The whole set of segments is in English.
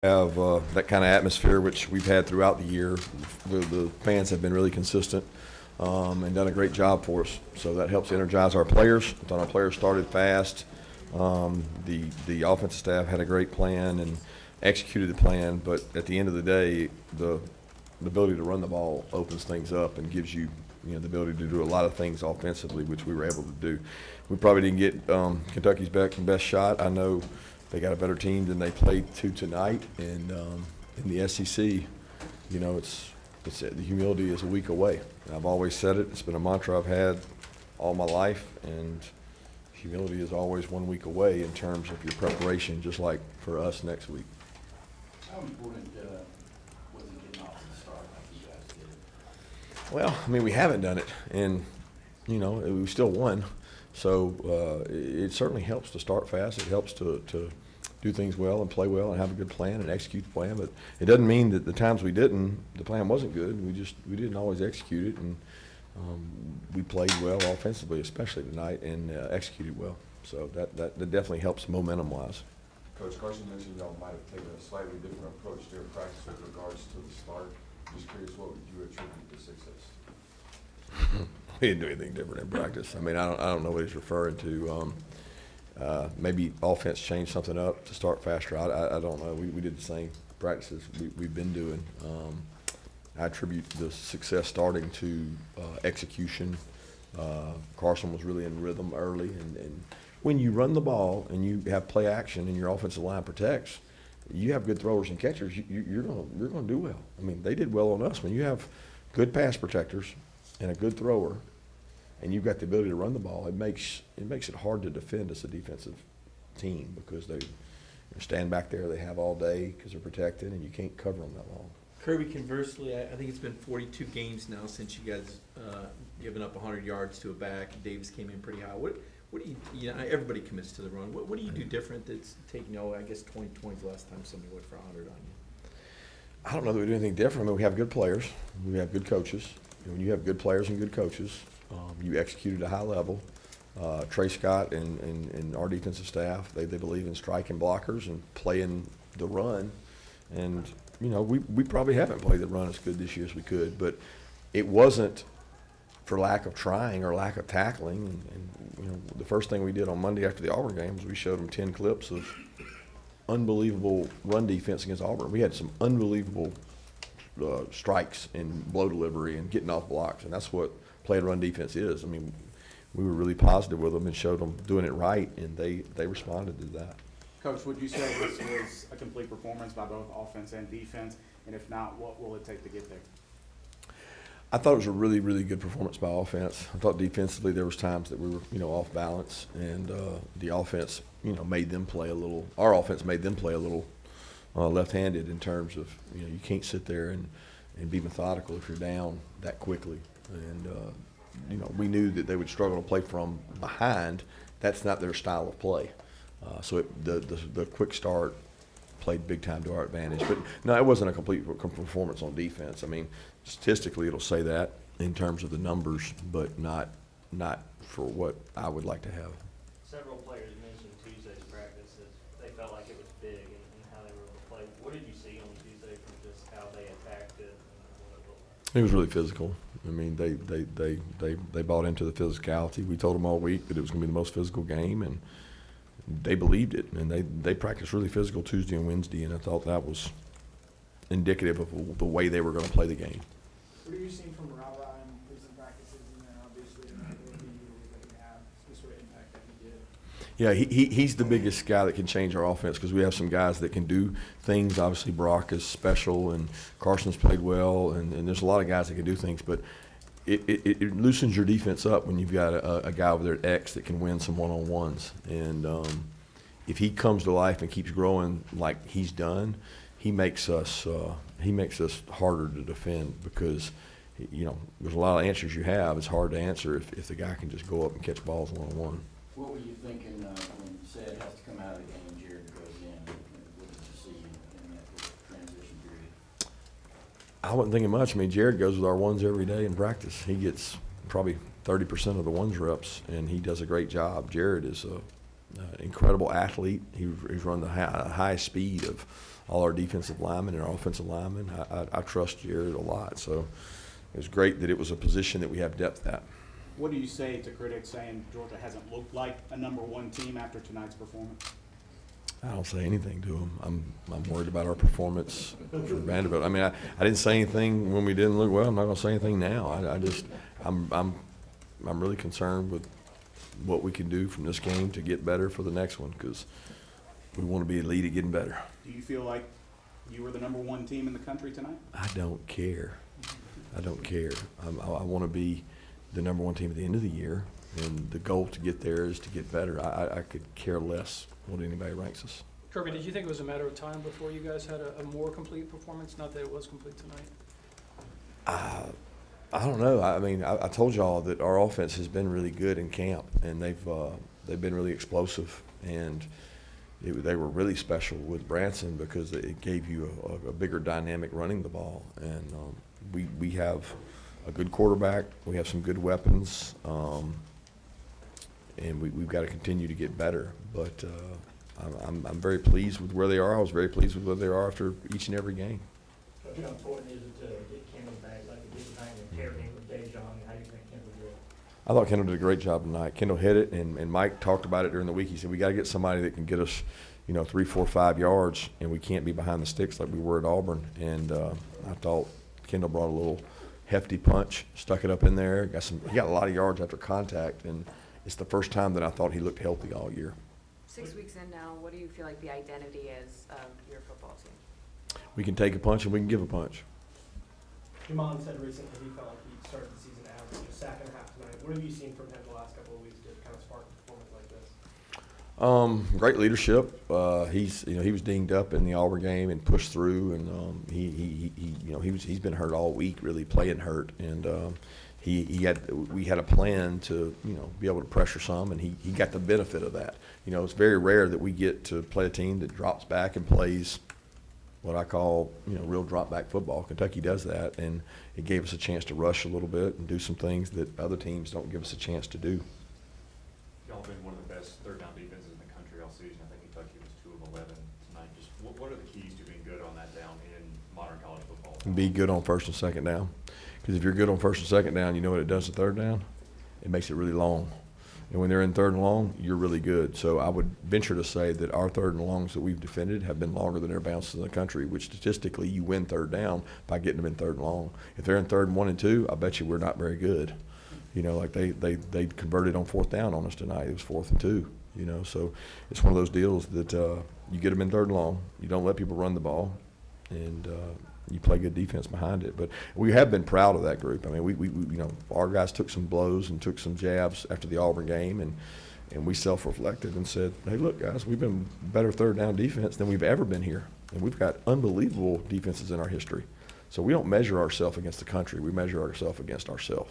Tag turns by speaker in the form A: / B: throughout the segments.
A: Have that kind of atmosphere, which we've had throughout the year. The fans have been really consistent and done a great job for us. So that helps energize our players. Our players started fast. The offensive staff had a great plan and executed the plan. But at the end of the day, the ability to run the ball opens things up and gives you, the ability to do a lot of things offensively, which we were able to do. We probably didn't get Kentucky's best shot. I know they got a better team than they played to tonight, and in the SEC, the humility is a week away. And I've always said it. It's been a mantra I've had all my life, and humility is always 1 week away in terms of your preparation, just like for us next week.
B: How important was it getting off to the start like you guys did?
A: Well, we haven't done it, and we still won. So it certainly helps to start fast. It helps to do things well and play well and have a good plan and execute the plan. But it doesn't mean that the times we didn't, the plan wasn't good. We didn't always execute it, and we played well offensively, especially tonight, and executed well. So that definitely helps momentum-wise.
C: Coach Carson mentioned y'all might have taken a slightly different approach during practice with regards to the start. Just curious, what would you attribute to success?
A: We didn't do anything different in practice. I don't know what he's referring to. Maybe offense changed something up to start faster. I don't know. We did the same practices we've been doing. I attribute the success starting to execution. Carson was really in rhythm early, and when you run the ball and you have play action and your offensive line protects, you have good throwers and catchers. You're going to do well. They did well on us. When you have good pass protectors and a good thrower, and you've got the ability to run the ball, it makes it hard to defend as a defensive team, because they stand back there, they have all day because they're protected, and you can't cover them that long.
D: Kirby, conversely, I think it's been 42 games now since you guys given up 100 yards to a back. Davis came in pretty high. What do you everybody commits to the run. What do you do different that's taking, I guess 20 points last time somebody went for 100 on you?
A: I don't know that we do anything different. We have good players. We have good coaches. When you have good players and good coaches, you execute at a high level. Trey Scott and our defensive staff, they believe in striking blockers and playing the run. And, we probably haven't played the run as good this year as we could, but it wasn't for lack of trying or lack of tackling. And the first thing we did on Monday after the Auburn game was we showed them 10 clips of unbelievable run defense against Auburn. We had some unbelievable strikes and blow delivery and getting off blocks, and that's what play and run defense is. We were really positive with them and showed them doing it right, and they responded to that.
E: Coach, would you say this was a complete performance by both offense and defense? And if not, what will it take to get there?
A: I thought it was a really, really good performance by offense. I thought defensively there was times that we were, off balance, and the offense, made them play a little. Our offense made them play a little left-handed in terms of, you can't sit there and be methodical if you're down that quickly. And we knew that they would struggle to play from behind. That's not their style of play. So the quick start played big time to our advantage. But no, it wasn't a complete performance on defense. Statistically it'll say that in terms of the numbers, but not for what I would like to have.
F: Several players mentioned Tuesday's practice that they felt like it was big and how they were able to play. What did you see on Tuesday from just how they attacked it and what it looked like?
A: It was really physical. They bought into the physicality. We told them all week that it was going to be the most physical game, and they believed it. And they practiced really physical Tuesday and Wednesday, and I thought that was indicative of the way they were going to play the game.
G: What are you seeing from Rara in recent practices, and then obviously in the ability that you have, the sort of impact that he did?
A: Yeah, he's the biggest guy that can change our offense, because we have some guys that can do things. Obviously, Brock is special, and Carson's played well, and there's a lot of guys that can do things. But it loosens your defense up when you've got a guy over there at X that can win some one-on-ones. And if he comes to life and keeps growing like he's done, he makes us harder to defend, because there's a lot of answers you have. It's hard to answer if the guy can just go up and catch balls one-on-one.
B: What were you thinking when Said has to come out of the game, Jared goes in? What did you see in that transition period?
A: I wasn't thinking much. Jared goes with our ones every day in practice. He gets probably 30% of the ones reps, and he does a great job. Jared is incredible athlete. He's run the highest speed of all our defensive linemen and our offensive linemen. I trust Jared a lot. So it was great that it was a position that we have depth at.
E: What do you say to critics saying Georgia hasn't looked like a #1 team after tonight's performance?
A: I don't say anything to them. I'm worried about our performance for Vanderbilt. I mean, I didn't say anything when we didn't look well. I'm not going to say anything now. I'm really concerned with what we can do from this game to get better for the next one, because we want to be elite at getting better.
E: Do you feel like you were the #1 team in the country tonight?
A: I don't care. I don't care. I want to be the #1 team at the end of the year, and the goal to get there is to get better. I could care less what anybody ranks us.
G: Kirby, did you think it was a matter of time before you guys had a more complete performance? Not that it was complete tonight.
A: I don't know. I mean, I told y'all that our offense has been really good in camp, and they've been really explosive, and they were really special with Branson because it gave you a bigger dynamic running the ball, and we have a good quarterback. We have some good weapons, and we've got to continue to get better. But I'm very pleased with where they are. I was very pleased with where they are after each and every game.
F: How important is it to get Kendall back, like to get the thing and carry him with Dejon? How do you think Kendall did?
A: I thought Kendall did a great job tonight. Kendall hit it, and Mike talked about it during the week. He said, we got to get somebody that can get us, 3, 4, 5 yards, and we can't be behind the sticks like we were at Auburn. And I thought Kendall brought a little hefty punch, stuck it up in there. He got a lot of yards after contact, and it's the first time that I thought he looked healthy all year.
H: 6 weeks in now, what do you feel like the identity is of your football team?
A: We can take a punch and we can give a punch.
I: Jamon said recently he felt like he started the season average, a sack and a half tonight. What have you seen from him the last couple of weeks to kind of spark a performance like this?
A: Great leadership. He was dinged up in the Auburn game and pushed through, and he's been hurt all week, really playing hurt, and we had a plan to be able to pressure some, and he got the benefit of that. It's very rare that we get to play a team that drops back and plays what I call real drop back football. Kentucky does that, and it gave us a chance to rush a little bit and do some things that other teams don't give us a chance to do.
J: Y'all been one of the best third down defenses in the country all season. I think Kentucky was 2 of 11 tonight. Just what are the keys to being good on that down in modern college football?
A: Be good on first and second down, because if you're good on first and second down, you know what it does to third down? It makes it really long. And when they're in third and long, you're really good. So I would venture to say that our third and longs that we've defended have been longer than everybody else in the country, which statistically you win third down by getting them in third and long. If they're in third and 1 and 2, I bet you we're not very good. Like they converted on fourth down on us tonight. It was 4th and 2. So it's one of those deals that you get them in third and long, you don't let people run the ball, and you play good defense behind it. But we have been proud of that group. I mean, we our guys took some blows and took some jabs after the Auburn game, and we self-reflected and said, hey, look, guys, we've been better third down defense than we've ever been here, and we've got unbelievable defenses in our history. So we don't measure ourselves against the country. We measure ourselves against ourselves.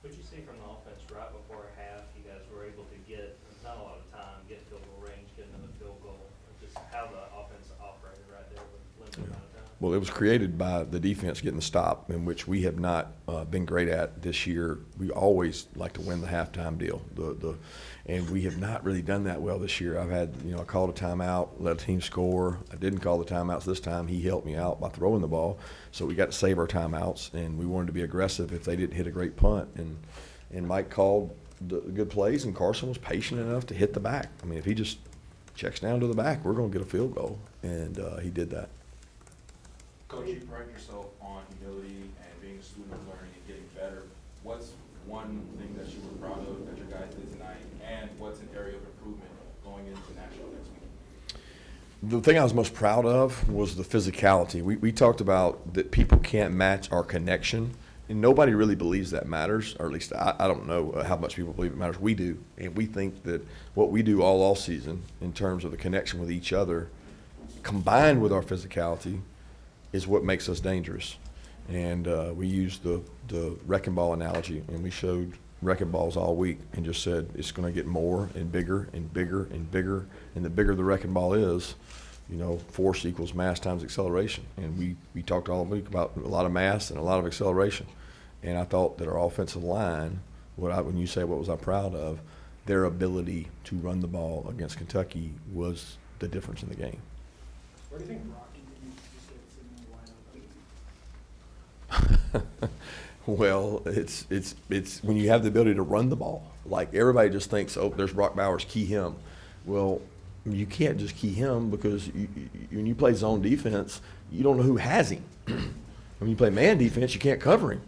F: What you see from the offense right before half, you guys were able to get, not a lot of time, get field goal range, get another field goal, just how the offense operated right there with limited amount of time?
A: Well, it was created by the defense getting the stop, in which we have not been great at this year. We always like to win the halftime deal, and we have not really done that well this year. I've had, I called a timeout, let a team score. I didn't call the timeouts this time. He helped me out by throwing the ball, so we got to save our timeouts, and we wanted to be aggressive if they didn't hit a great punt. And Mike called the good plays, and Carson was patient enough to hit the back. I mean, if he just checks down to the back, we're going to get a field goal, and he did that.
C: Coach, you pride yourself on humility and being a student of learning and getting better. What's one thing that you were proud of that your guys did tonight, and what's an area of improvement going into national next week?
A: The thing I was most proud of was the physicality. We talked about that people can't match our connection, and nobody really believes that matters, or at least I don't know how much people believe it matters. We do, and we think that what we do all season in terms of the connection with each other, combined with our physicality, is what makes us dangerous. And we used the wrecking ball analogy, and we showed wrecking balls all week and just said it's going to get more and bigger and bigger and bigger, and the bigger the wrecking ball is, force equals mass times acceleration. And we talked all week about a lot of mass and a lot of acceleration. And I thought that our offensive line, when you say what was I proud of, their ability to run the ball against Kentucky was the difference in the game.
G: Where do you think Brock can be just get sitting in the lineup?
A: Well, it's when you have the ability to run the ball. Like everybody just thinks, oh, there's Brock Bowers, key him. Well, you can't just key him because when you play zone defense, you don't know who has him. When you play man defense, you can't cover him.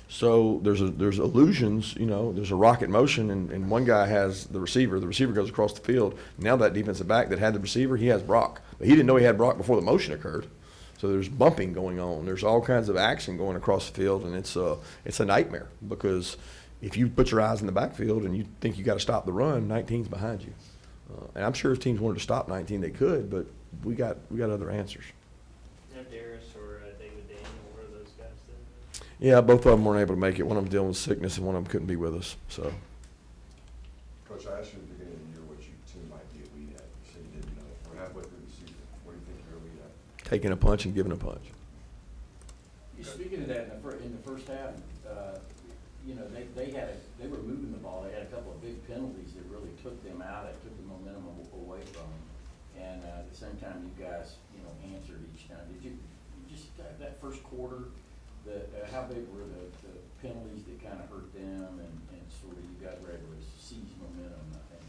A: So there's illusions, there's a rocket motion, and one guy has the receiver goes across the field. Now that defensive back that had the receiver, he has Brock. But he didn't know he had Brock before the motion occurred. So there's bumping going on. There's all kinds of action going across the field, and it's a nightmare because if you put your eyes in the backfield and you think you got to stop the run, 19's behind you. And I'm sure if teams wanted to stop 19, they could, but we got other answers.
F: No Darius or David Daniel, where are those guys then?
A: Yeah, both of them weren't able to make it. One of them dealing with sickness, and one of them couldn't be with us. So.
K: Coach, I asked you at the beginning of the year what your team might be a lead at. You said you didn't know. We're halfway through the season. What do you think you're a lead at?
A: Taking a punch and giving a punch.
B: Speaking of that, in the first half, they were moving the ball. They had a couple of big penalties that really took them out. It took the momentum away from them. And at the same time, you guys, answered each time. Did you just that first quarter? How big were the penalties that kind of hurt them, and sort of you guys were able to seize momentum? I think.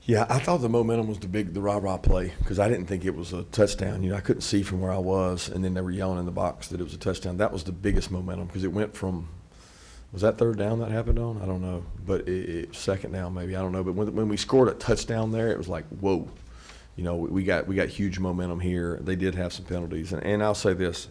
A: Yeah, I thought the momentum was the rah-rah play because I didn't think it was a touchdown. I couldn't see from where I was, and then they were yelling in the box that it was a touchdown. That was the biggest momentum because it went from – was that third down that happened on? I don't know. But it second down maybe. I don't know. But when we scored a touchdown there, it was like, whoa. We got huge momentum here. They did have some penalties. And I'll say this,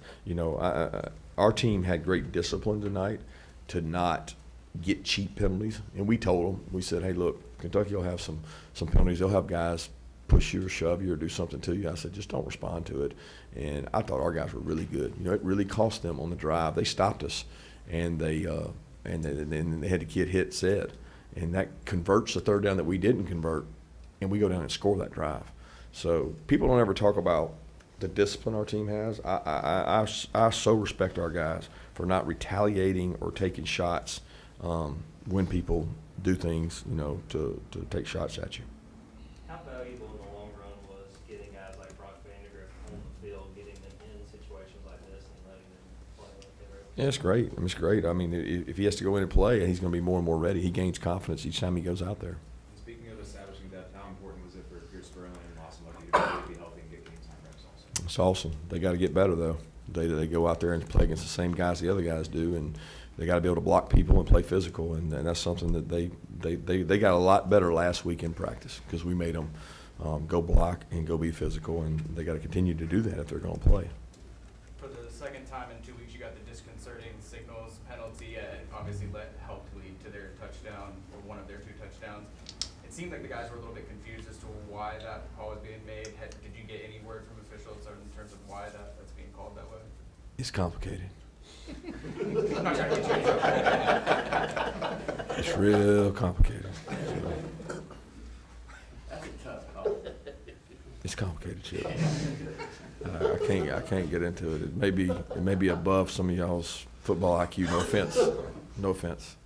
A: our team had great discipline tonight to not get cheap penalties. And we told them, we said, hey, look, Kentucky will have some penalties. They'll have guys push you or shove you or do something to you. I said, just don't respond to it. And I thought our guys were really good. It really cost them on the drive. They stopped us, and they had the kid hit said. And that converts the third down that we didn't convert, and we go down and score that drive. So people don't ever talk about the discipline our team has. I so respect our guys for not retaliating or taking shots when people do things, to take shots at you.
F: How valuable in the long run was getting guys like Brock Vandegrift on the field, getting them in situations like this and letting them play like they were able to?
A: Yeah, it's great. It's great. I mean, if he has to go in and play, he's going to be more and more ready. He gains confidence each time he goes out there.
J: Speaking of establishing depth, how important was it for Pierce Berlin and Lawson Lucky to be healthy and get game time reps also?
A: It's awesome. They got to get better though. They go out there and play against the same guys the other guys do, and they got to be able to block people and play physical, and that's something that they got a lot better last week in practice because we made them go block and go be physical, and they got to continue to do that if they're going to play.
E: For the second time in 2 weeks, you got the disconcerting signals penalty, and obviously helped lead to their touchdown, or one of their two touchdowns. It seemed like the guys were a little bit confused as to why that call was being made. Did you get any word from officials in terms of why that's being called that way?
A: It's complicated.
E: I'm not trying to get you.
A: It's real complicated.
B: That's a tough call.
A: It's complicated, Chip. I can't get into it. It may be above some of y'all's football IQ. No offense.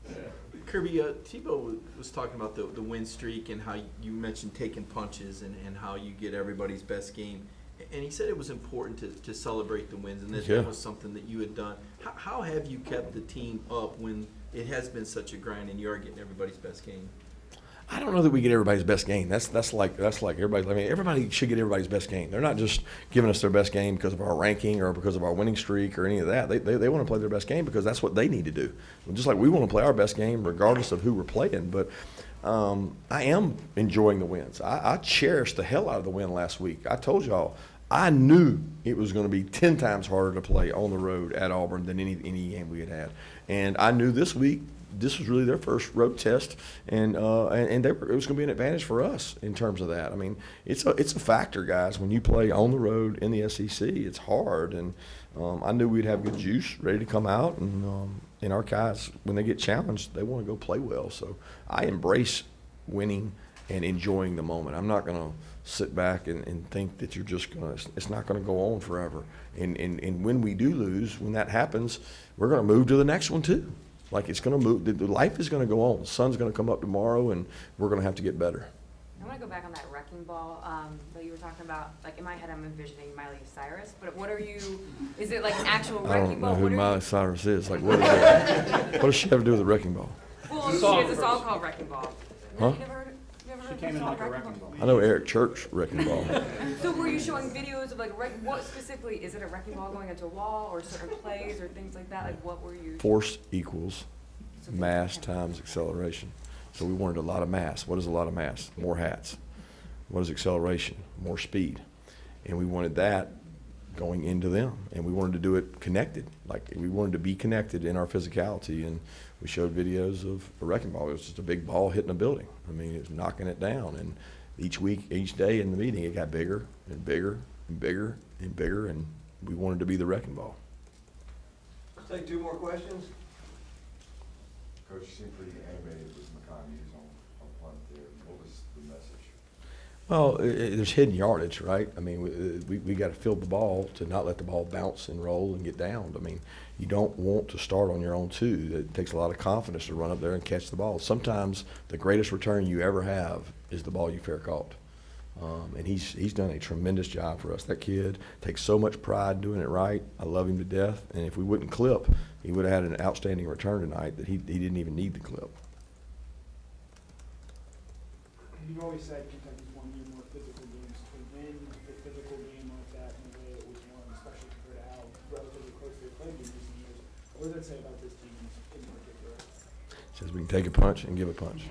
D: Kirby, Tebow was talking about the win streak and how you mentioned taking punches and how you get everybody's best game. And he said it was important to celebrate the wins, and that was something that you had done. How have you kept the team up when it has been such a grind and you are getting everybody's best game?
A: I don't know that we get everybody's best game. That's like everybody. I mean, everybody should get everybody's best game. They're not just giving us their best game because of our ranking or because of our winning streak or any of that. They want to play their best game because that's what they need to do. Just like we want to play our best game regardless of who we're playing. But I am enjoying the wins. I cherished the hell out of the win last week. I told y'all I knew it was going to be 10 times harder to play on the road at Auburn than any game we had. And I knew this week this was really their first road test, and it was going to be an advantage for us in terms of that. I mean, it's a factor, guys. When you play on the road in the SEC, it's hard, and I knew we'd have good juice ready to come out, and our guys, when they get challenged, they want to go play well. So I embrace winning and enjoying the moment. I'm not going to sit back and think that you're just going to – it's not going to go on forever. And when we do lose, when that happens, we're going to move to the next one too. Like, it's gonna move, the life is gonna go on. The sun's gonna come up tomorrow, and we're gonna have to get better.
H: I want to go back on that wrecking ball that you were talking about. Like, in my head, I'm envisioning Miley Cyrus, but what are you, is it like an actual
A: I
H: wrecking
A: don't know
H: ball?
A: who
H: What are
A: Miley
H: you,
A: Cyrus is. Like, what is that? What does she have to do with a wrecking ball?
H: well, she has a song called Wrecking Ball.
A: Huh?
H: You never heard
G: She
H: of
G: came
H: the
G: in
H: song
G: like a wrecking ball.
A: I know Eric Church wrecking ball.
H: So were you showing videos of like, what specifically, is it a wrecking ball going into a wall or certain plays or things like that? Like, what were you?
A: Force equals
H: So
A: mass times acceleration. So we wanted a lot of mass. What is a lot of mass? More hats. What is acceleration? More speed. And we wanted that going into them. And we wanted to do it connected. Like, we wanted to be connected in our physicality. And we showed videos of a wrecking ball. It was just a big ball hitting a building. I mean, it was knocking it down. And each week, each day in the meeting, it got bigger and bigger and bigger and bigger. And we wanted to be the wrecking ball.
K: Let's take 2 more questions. Coach, you seem pretty animated with McConkey's on punt there. What was the message?
A: Well, there's hidden yardage, right? I mean, we got to field the ball to not let the ball bounce and roll and get downed. I mean, you don't want to start on your own too. It takes a lot of confidence to run up there and catch the ball. Sometimes the greatest return you ever have is the ball you fair caught. And he's done a tremendous job for us. That kid takes so much pride doing it right. I love him to death. And if we wouldn't clip, he would have had an outstanding return tonight that he didn't even need the clip.
G: You've always said Kentucky's won your more physical games. To win a physical game like that in the way it was won, especially compared to how relatively close they played in recent years, what does that say about this team in particular?
A: Says we can take a punch and give a punch.